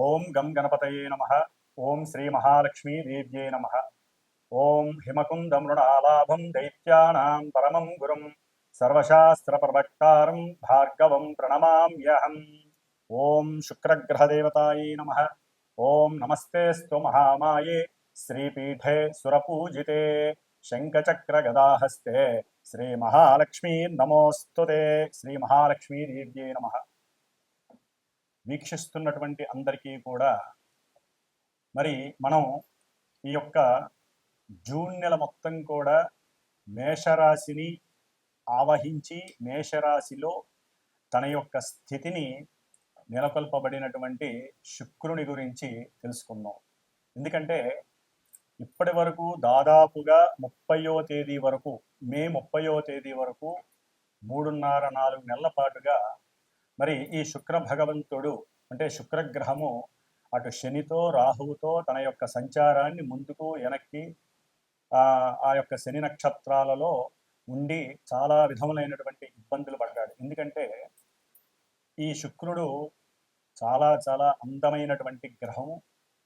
ఓం గం గణపతయే నమః. ఓం శ్రీ మహాలక్ష్మీ దేవ్యే నమః. ఓం హిమకుంద మృణాలాభం దైత్యానాం పరమం గురుం సర్వశాస్త్ర ప్రవక్తారం భార్గవం ప్రణమామ్యహం. ఓం శుక్రగ్రహదేవతాయే నమః. ఓం నమస్తేస్తు మహామాయే శ్రీపీఠే సురపూజితే శంఖచక్రగదాహస్తే శ్రీ మహాలక్ష్మీ నమోస్తుతే. శ్రీ మహాలక్ష్మీ దేవ్యే నమః. వీక్షిస్తున్నటువంటి అందరికీ కూడా మరి మనం ఈ యొక్క జూన్ నెల మొత్తం కూడా మేషరాశిని ఆవహించి మేషరాశిలో తన యొక్క స్థితిని నెలకొల్పబడినటువంటి శుక్రుని గురించి తెలుసుకుందాం. ఎందుకంటే ఇప్పటి వరకు దాదాపుగా 30వ తేదీ వరకు, మే 30వ తేదీ వరకు 3.5-4 నెలల పాటుగా మరి ఈ శుక్ర భగవంతుడు అంటే శుక్రగ్రహము అటు శనితో రాహువుతో తన యొక్క సంచారాన్ని ముందుకు వెనక్కి ఆ యొక్క శని నక్షత్రాలలో ఉండి చాలా విధములైనటువంటి ఇబ్బందులు పడ్డాడు. ఎందుకంటే ఈ శుక్రుడు చాలా చాలా అందమైనటువంటి గ్రహము,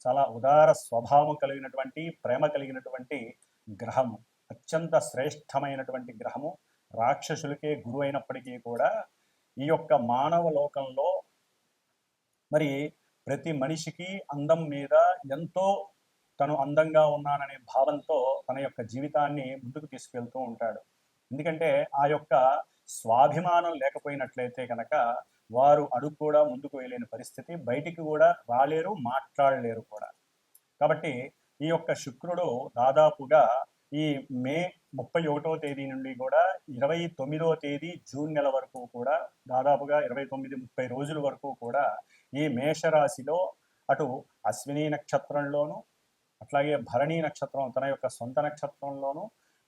చాలా ఉదార స్వభావం కలిగినటువంటి, ప్రేమ కలిగినటువంటి గ్రహము, అత్యంత శ్రేష్టమైనటువంటి గ్రహము. రాక్షసులకే గురువు అయినప్పటికీ కూడా ఈ యొక్క మానవ లోకంలో మరి ప్రతి మనిషికి అందం మీద ఎంతో తను అందంగా ఉన్నాననే భావంతో తన యొక్క జీవితాన్ని ముందుకు తీసుకెళ్తూ ఉంటాడు. ఎందుకంటే ఆ యొక్క స్వాభిమానం లేకపోయినట్లయితే కనుక వారు అడుగు కూడా ముందుకు వెళ్ళలేని పరిస్థితి, బయటికి కూడా రాలేరు, మాట్లాడలేరు కూడా. కాబట్టి ఈ యొక్క శుక్రుడు దాదాపుగా ఈ మే 31వ తేదీ నుండి కూడా 29వ తేదీ జూన్ నెల వరకు కూడా దాదాపుగా 29-30 రోజుల వరకు కూడా ఈ మేషరాశిలో అటు అశ్విని నక్షత్రంలోను, అట్లాగే భరణి నక్షత్రం తన యొక్క సొంత నక్షత్రంలోను,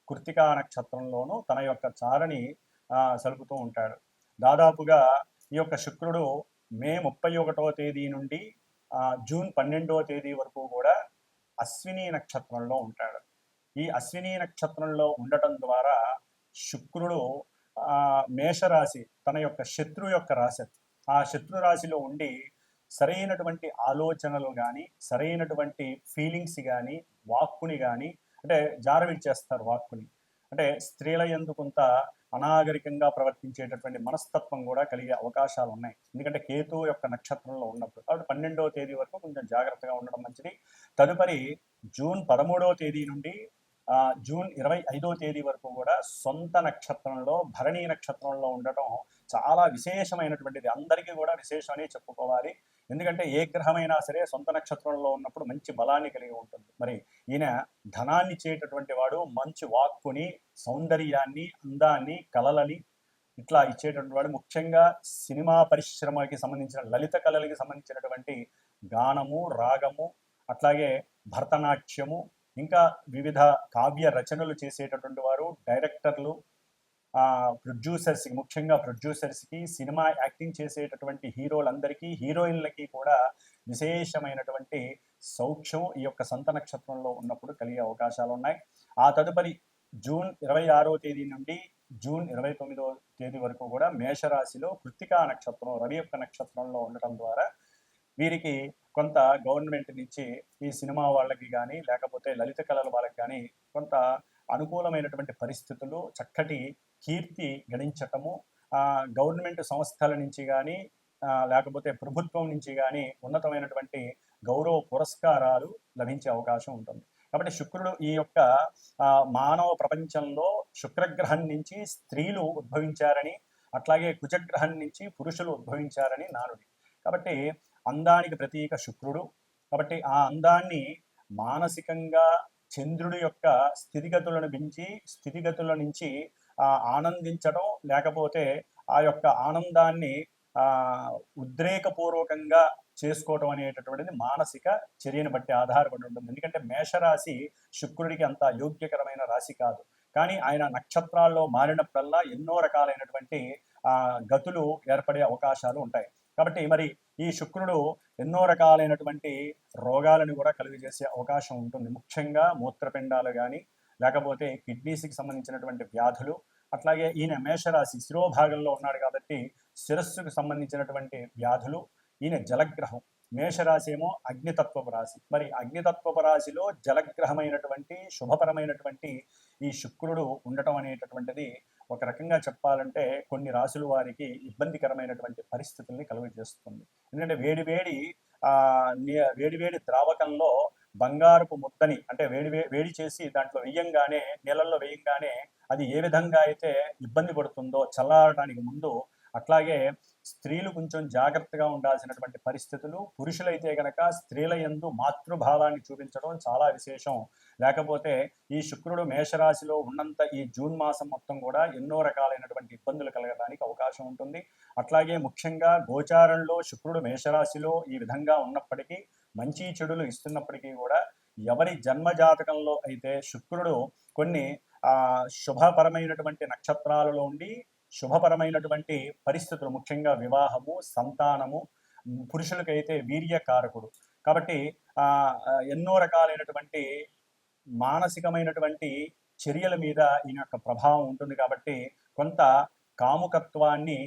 కృత్తికా నక్షత్రంలోను తన యొక్క చారని సలుపుతూ ఉంటాడు. దాదాపుగా ఈ యొక్క శుక్రుడు మే 31వ తేదీ నుండి జూన్ 12వ తేదీ వరకు కూడా అశ్విని నక్షత్రంలో ఉంటాడు. ఈ అశ్విని నక్షత్రంలో ఉండటం ద్వారా శుక్రుడు మేషరాశి తన యొక్క శత్రు యొక్క రాశి, ఆ శత్రు రాశిలో ఉండి సరైనటువంటి ఆలోచనలు కానీ, సరైనటువంటి ఫీలింగ్స్ కానీ, వాక్కుని కానీ అంటే జారవిడ్చేస్తారు. వాక్కుని అంటే స్త్రీల యందు కొంత అనాగరికంగా ప్రవర్తించేటటువంటి మనస్తత్వం కూడా కలిగే అవకాశాలు ఉన్నాయి. ఎందుకంటే కేతు యొక్క నక్షత్రంలో ఉన్నప్పుడు. కాబట్టి 12వ తేదీ వరకు కొంచెం జాగ్రత్తగా ఉండడం మంచిది. తదుపరి జూన్ 13వ తేదీ నుండి జూన్ 25వ తేదీ వరకు కూడా సొంత నక్షత్రంలో భరణి నక్షత్రంలో ఉండటం చాలా విశేషమైనటువంటిది. అందరికీ కూడా విశేషమని చెప్పుకోవాలి. ఎందుకంటే ఏ గ్రహమైనా సరే సొంత నక్షత్రంలో ఉన్నప్పుడు మంచి బలాన్ని కలిగి ఉంటుంది. మరి ఈయన ధనాన్ని ఇచ్చేటటువంటి వాడు, మంచి వాక్కుని, సౌందర్యాన్ని, అందాన్ని, కళలని ఇట్లా ఇచ్చేటటువంటి వాడు. ముఖ్యంగా సినిమా పరిశ్రమకి సంబంధించిన లలిత కళలకి సంబంధించినటువంటి గానము, రాగము, అట్లాగే భరతనాట్యము, ఇంకా వివిధ కావ్య రచనలు చేసేటటువంటి వారు, డైరెక్టర్లు, ప్రొడ్యూసర్స్కి, ముఖ్యంగా ప్రొడ్యూసర్స్కి, సినిమా యాక్టింగ్ చేసేటటువంటి హీరోలందరికీ, హీరోయిన్లకి కూడా విశేషమైనటువంటి సౌఖ్యం ఈ యొక్క సొంత నక్షత్రంలో ఉన్నప్పుడు కలిగే అవకాశాలు ఉన్నాయి. ఆ తదుపరి జూన్ 26వ తేదీ నుండి జూన్ 29వ తేదీ వరకు కూడా మేషరాశిలో కృత్తికా నక్షత్రం, రవి యొక్క నక్షత్రంలో ఉండటం ద్వారా వీరికి కొంత గవర్నమెంట్ నుంచి ఈ సినిమా వాళ్ళకి కానీ, లేకపోతే లలిత కళల వాళ్ళకి కానీ కొంత అనుకూలమైనటువంటి పరిస్థితులు, చక్కటి కీర్తి గడించటము, గవర్నమెంట్ సంస్థల నుంచి కానీ లేకపోతే ప్రభుత్వం నుంచి కానీ ఉన్నతమైనటువంటి గౌరవ పురస్కారాలు లభించే అవకాశం ఉంటుంది. కాబట్టి శుక్రుడు ఈ యొక్క మానవ ప్రపంచంలో శుక్రగ్రహం నుంచి స్త్రీలు ఉద్భవించారని, అట్లాగే కుజగ్రహం నుంచి పురుషులు ఉద్భవించారని నానుడి. కాబట్టి అందానికి ప్రతీక శుక్రుడు. కాబట్టి ఆ అందాన్ని మానసికంగా చంద్రుడి యొక్క స్థితిగతుల నుంచి ఆనందించడం, లేకపోతే ఆ యొక్క ఆనందాన్ని ఉద్రేకపూర్వకంగా చేసుకోవటం అనేటటువంటిది మానసిక చర్యను బట్టి ఆధారపడి ఉంటుంది. ఎందుకంటే మేషరాశి శుక్రుడికి అంత యోగ్యకరమైన రాశి కాదు. కానీ ఆయన నక్షత్రాల్లో మారినప్పుడల్లా ఎన్నో రకాలైనటువంటి గతులు ఏర్పడే అవకాశాలు ఉంటాయి. కాబట్టి మరి ఈ శుక్రుడు ఎన్నో రకాలైనటువంటి రోగాలను కూడా కలుగజేసే అవకాశం ఉంటుంది. ముఖ్యంగా మూత్రపిండాలు కానీ, లేకపోతే కిడ్నీస్కి సంబంధించినటువంటి వ్యాధులు, అట్లాగే ఈయన మేషరాశి శిరోభాగంలో ఉన్నాడు కాబట్టి శిరస్సుకు సంబంధించినటువంటి వ్యాధులు. ఈయన జలగ్రహం, మేషరాశి ఏమో అగ్నితత్వపు రాశి. మరి అగ్నితత్వపు రాశిలో జలగ్రహమైనటువంటి శుభపరమైనటువంటి ఈ శుక్రుడు ఉండటం అనేటటువంటిది ఒక రకంగా చెప్పాలంటే కొన్ని రాశుల వారికి ఇబ్బందికరమైనటువంటి పరిస్థితుల్ని కలుగజేస్తుంది. ఎందుకంటే వేడి ద్రావకంలో బంగారపు ముద్దని అంటే వేడి చేసి దాంట్లో వేయంగానే, నీళ్ళల్లో వేయంగానే అది ఏ విధంగా అయితే ఇబ్బంది పడుతుందో చల్లారడానికి ముందు, అట్లాగే స్త్రీలు కొంచెం జాగ్రత్తగా ఉండాల్సినటువంటి పరిస్థితులు. పురుషులైతే గనక స్త్రీల యందు మాతృభావాన్ని చూపించడం చాలా విశేషం. లేకపోతే ఈ శుక్రుడు మేషరాశిలో ఉన్నంత ఈ జూన్ మాసం మొత్తం కూడా ఎన్నో రకాలైనటువంటి ఇబ్బందులు కలగడానికి అవకాశం ఉంటుంది. అట్లాగే ముఖ్యంగా గోచారంలో శుక్రుడు మేషరాశిలో ఈ విధంగా ఉన్నప్పటికీ, మంచి చెడులు ఇస్తున్నప్పటికీ కూడా ఎవరి జన్మజాతకంలో అయితే శుక్రుడు కొన్ని శుభపరమైనటువంటి నక్షత్రాలలో ఉండి శుభపరమైనటువంటి పరిస్థితులు, ముఖ్యంగా వివాహము, సంతానము, పురుషులకైతే వీర్యకారకుడు కాబట్టి ఎన్నో రకాలైనటువంటి మానసికమైనటువంటి చర్యల మీద ఈయన యొక్క ప్రభావం ఉంటుంది. కాబట్టి కొంత కాముకత్వాన్ని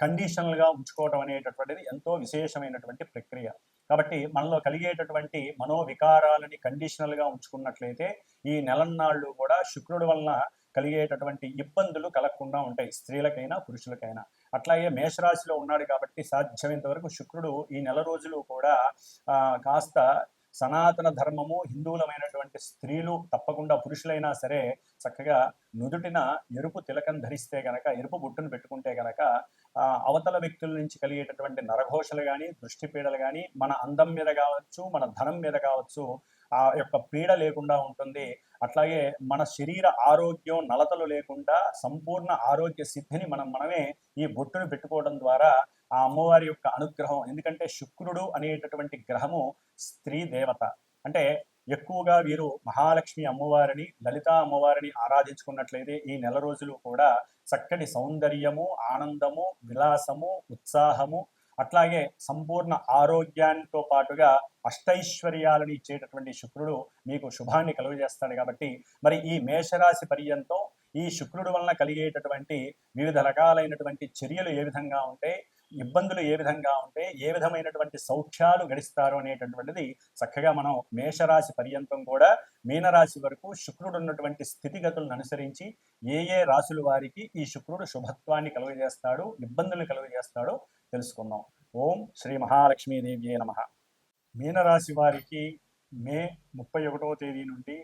కండిషనల్గా ఉంచుకోవడం అనేటటువంటిది ఎంతో విశేషమైనటువంటి ప్రక్రియ. కాబట్టి మనలో కలిగేటటువంటి మనోవికారాలని కండిషనల్గా ఉంచుకున్నట్లయితే ఈ నెలన్నాళ్ళు కూడా శుక్రుడి వలన కలిగేటటువంటి ఇబ్బందులు కలగకుండా ఉంటాయి, స్త్రీలకైనా పురుషులకైనా. అట్లాగే మేషరాశిలో ఉన్నాడు కాబట్టి సాధ్యమైనంత వరకు శుక్రుడు ఈ నెల రోజులు కూడా కాస్త సనాతన ధర్మము, హిందువులమైనటువంటి స్త్రీలు తప్పకుండా పురుషులైనా సరే చక్కగా నుదుటిన ఎరుపు తిలకం ధరిస్తే గనక, ఎరుపు బుట్టును పెట్టుకుంటే గనక అవతల వ్యక్తుల నుంచి కలిగేటటువంటి నరఘోషలు కానీ, దృష్టి పీడలు కానీ, మన అందం మీద కావచ్చు, మన ధనం మీద కావచ్చు ఆ యొక్క పీడ లేకుండా ఉంటుంది. అట్లాగే మన శరీర ఆరోగ్యం నలతలు లేకుండా సంపూర్ణ ఆరోగ్య సిద్ధిని మనమే ఈ బొట్టును పెట్టుకోవడం ద్వారా ఆ అమ్మవారి యొక్క అనుగ్రహం. ఎందుకంటే శుక్రుడు అనేటటువంటి గ్రహము స్త్రీ దేవత. అంటే ఎక్కువగా వీరు మహాలక్ష్మి అమ్మవారిని, లలిత అమ్మవారిని ఆరాధించుకున్నట్లయితే ఈ నెల రోజులు కూడా చక్కటి సౌందర్యము, ఆనందము, విలాసము, ఉత్సాహము, అట్లాగే సంపూర్ణ ఆరోగ్యానితో పాటుగా అష్టైశ్వర్యాలను ఇచ్చేటటువంటి శుక్రుడు మీకు శుభాన్ని కలుగజేస్తాడు. కాబట్టి మరి ఈ మేషరాశి పర్యంతం ఈ శుక్రుడు వలన కలిగేటటువంటి వివిధ రకాలైనటువంటి చర్యలు ఏ విధంగా ఉంటాయి, ఇబ్బందులు ఏ విధంగా ఉంటాయి, ఏ విధమైనటువంటి సౌఖ్యాలు గడిస్తారు అనేటటువంటిది చక్కగా మనం మేషరాశి పర్యంతం కూడా మీనరాశి వరకు శుక్రుడు ఉన్నటువంటి స్థితిగతులను అనుసరించి ఏ రాశుల వారికి ఈ శుక్రుడు శుభత్వాన్ని కలుగజేస్తాడు, ఇబ్బందులు కలుగజేస్తాడో తెలుసుకుందాం. ఓం శ్రీ మహాలక్ష్మీదేవియే నమః. మీనరాశి వారికి మే 31వ తేదీ నుండి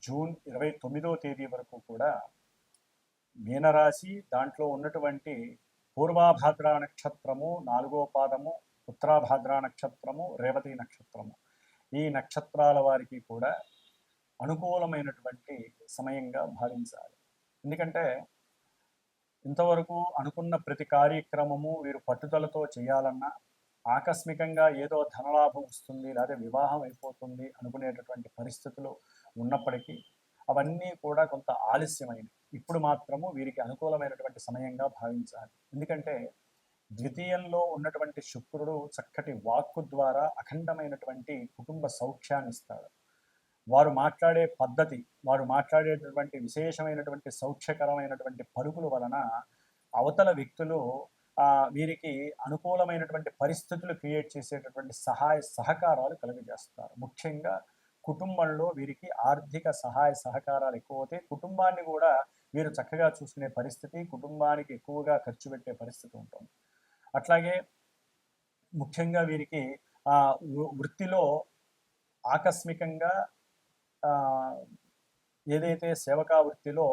జూన్ 29వ తేదీ వరకు కూడా మీనరాశి, దాంట్లో ఉన్నటువంటి పూర్వాభాద్ర నక్షత్రము 4వ పాదము, ఉత్తరాభాద్ర నక్షత్రము, రేవతి నక్షత్రము, ఈ నక్షత్రాల వారికి కూడా అనుకూలమైనటువంటి సమయంగా భావించాలి. ఎందుకంటే ఇంతవరకు అనుకున్న ప్రతి కార్యక్రమము వీరు పట్టుదలతో చేయాలన్నా, ఆకస్మికంగా ఏదో ధనలాభం వస్తుంది లేదా వివాహం అయిపోతుంది అనుకునేటటువంటి పరిస్థితులు ఉన్నప్పటికీ అవన్నీ కూడా కొంత ఆలస్యమైనవి. ఇప్పుడు మాత్రము వీరికి అనుకూలమైనటువంటి సమయంగా భావించాలి. ఎందుకంటే ద్వితీయంలో ఉన్నటువంటి శుక్రుడు చక్కటి వాక్కు ద్వారా అఖండమైనటువంటి కుటుంబ సౌఖ్యాన్ని ఇస్తాడు. వారు మాట్లాడే పద్ధతి, వారు మాట్లాడేటటువంటి విశేషమైనటువంటి సౌఖ్యకరమైనటువంటి పలుకుల వలన అవతల వ్యక్తులు వీరికి అనుకూలమైనటువంటి పరిస్థితులు క్రియేట్ చేసేటటువంటి సహాయ సహకారాలు కలుగజేస్తారు. ముఖ్యంగా కుటుంబంలో వీరికి ఆర్థిక సహాయ సహకారాలు ఎక్కువవుతాయి. కుటుంబాన్ని కూడా వీరు చక్కగా చూసుకునే పరిస్థితి, కుటుంబానికి ఎక్కువగా ఖర్చు పెట్టే పరిస్థితి ఉంటుంది. అట్లాగే ముఖ్యంగా వీరికి వృత్తిలో ఆకస్మికంగా ఏదైతే సేవకా వృత్తిలో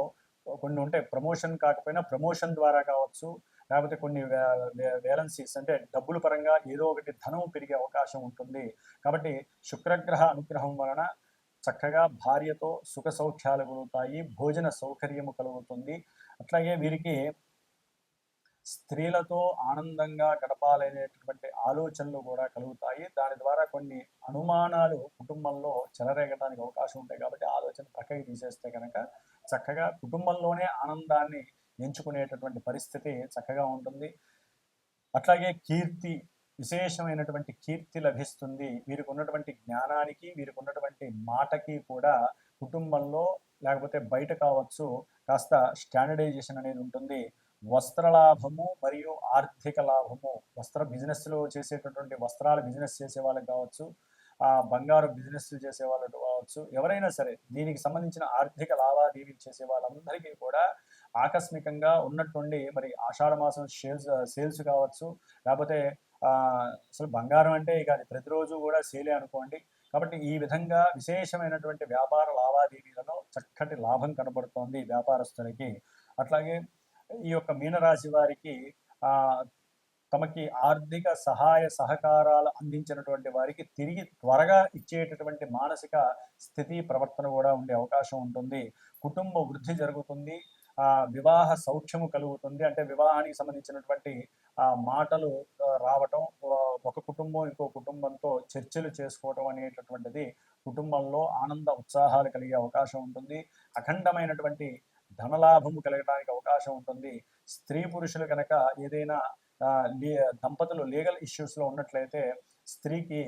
కొన్ని ఉంటాయి, ప్రమోషన్ కాకపోయినా ప్రమోషన్ ద్వారా కావచ్చు, లేకపోతే కొన్ని వేలెన్సీస్ అంటే డబ్బుల పరంగా ఏదో ఒకటి ధనం పెరిగే అవకాశం ఉంటుంది. కాబట్టి శుక్రగ్రహ అనుగ్రహం వలన చక్కగా భార్యతో సుఖ సౌఖ్యాలు కలుగుతాయి, భోజన సౌకర్యము కలుగుతుంది. అట్లాగే వీరికి స్త్రీలతో ఆనందంగా గడపాలనేటటువంటి ఆలోచనలు కూడా కలుగుతాయి. దాని ద్వారా కొన్ని అనుమానాలు కుటుంబంలో చెలరేగడానికి అవకాశం ఉంటాయి. కాబట్టి ఆలోచన పక్కకి తీసేస్తే కనుక చక్కగా కుటుంబంలోనే ఆనందాన్ని ఎంచుకునేటటువంటి పరిస్థితి చక్కగా ఉంటుంది. అట్లాగే కీర్తి, విశేషమైనటువంటి కీర్తి లభిస్తుంది. వీరికి ఉన్నటువంటి జ్ఞానానికి, వీరికి ఉన్నటువంటి మాటకి కూడా కుటుంబంలో లేకపోతే బయట కావచ్చు కాస్త స్టాండర్డైజేషన్ అనేది ఉంటుంది. వస్త్ర లాభము మరియు ఆర్థిక లాభము. వస్త్ర బిజినెస్లో చేసేటటువంటి వస్త్రాల బిజినెస్ చేసే వాళ్ళకి కావచ్చు, బంగారు బిజినెస్ చేసే వాళ్ళకు కావచ్చు, ఎవరైనా సరే దీనికి సంబంధించిన ఆర్థిక లావాదేవీలు చేసే వాళ్ళందరికీ కూడా ఆకస్మికంగా ఉన్నట్టుండి మరి ఆషాఢ మాసం సేల్స్ కావచ్చు, లేకపోతే అసలు బంగారం అంటే ఇక అది ప్రతిరోజు కూడా సేలే అనుకోండి. కాబట్టి ఈ విధంగా విశేషమైనటువంటి వ్యాపార లావాదేవీలలో చక్కటి లాభం కనబడుతోంది వ్యాపారస్తులకి. అట్లాగే ఈ యొక్క మీనరాశి వారికి తమకి ఆర్థిక సహాయ సహకారాలు అందించినటువంటి వారికి తిరిగి త్వరగా ఇచ్చేటటువంటి మానసిక స్థితి ప్రవర్తన కూడా ఉండే అవకాశం ఉంటుంది. కుటుంబ వృద్ధి జరుగుతుంది. వివాహ సౌఖ్యము కలుగుతుంది. అంటే వివాహానికి సంబంధించినటువంటి మాటలు రావటం, ఒక కుటుంబం ఇంకో కుటుంబంతో చర్చలు చేసుకోవటం అనేటటువంటిది కుటుంబంలో ఆనంద ఉత్సాహాలు కలిగే అవకాశం ఉంటుంది. అఖండమైనటువంటి ధనలాభము కలగడానికి అవకాశం ఉంటుంది. స్త్రీ పురుషులు కనుక ఏదైనా దంపతులు లీగల్ ఇష్యూస్లో ఉన్నట్లయితే స్త్రీకి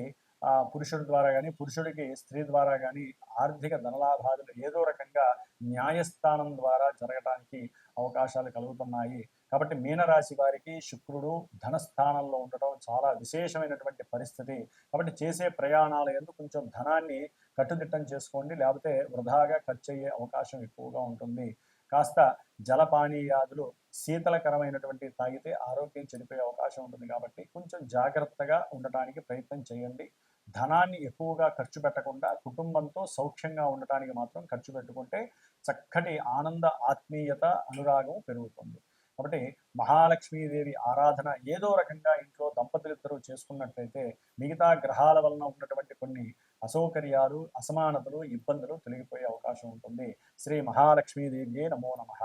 పురుషుడి ద్వారా కానీ, పురుషుడికి స్త్రీ ద్వారా కానీ ఆర్థిక ధనలాభాదులు ఏదో రకంగా న్యాయస్థానం ద్వారా జరగటానికి అవకాశాలు కలుగుతున్నాయి. కాబట్టి మీనరాశి వారికి శుక్రుడు ధనస్థానంలో ఉండటం చాలా విశేషమైనటువంటి పరిస్థితి. కాబట్టి చేసే ప్రయాణాల యందు కొంచెం ధనాన్ని కట్టుదిట్టం చేసుకోండి, లేకపోతే వృధాగా ఖర్చు అయ్యే అవకాశం ఎక్కువగా ఉంటుంది. కాస్త జలపానీయాదులు శీతలకరమైనటువంటి తాగితే ఆరోగ్యం చెడిపోయే అవకాశం ఉంటుంది. కాబట్టి కొంచెం జాగ్రత్తగా ఉండటానికి ప్రయత్నం చేయండి. ధనాన్ని ఎక్కువగా ఖర్చు పెట్టకుండా కుటుంబంతో సౌఖ్యంగా ఉండటానికి మాత్రం ఖర్చు పెట్టుకుంటే చక్కటి ఆనంద, ఆత్మీయత, అనురాగం పెరుగుతుంది. కాబట్టి మహాలక్ష్మీదేవి ఆరాధన ఏదో రకంగా ఇంట్లో దంపతులిద్దరూ చేసుకున్నట్లయితే మిగతా గ్రహాల వలన ఉన్నటువంటి కొన్ని అసౌకర్యాలు, అసమానతలు, ఇబ్బందులు తొలగిపోయే అవకాశం ఉంటుంది. శ్రీ మహాలక్ష్మీదేవియే నమో నమః.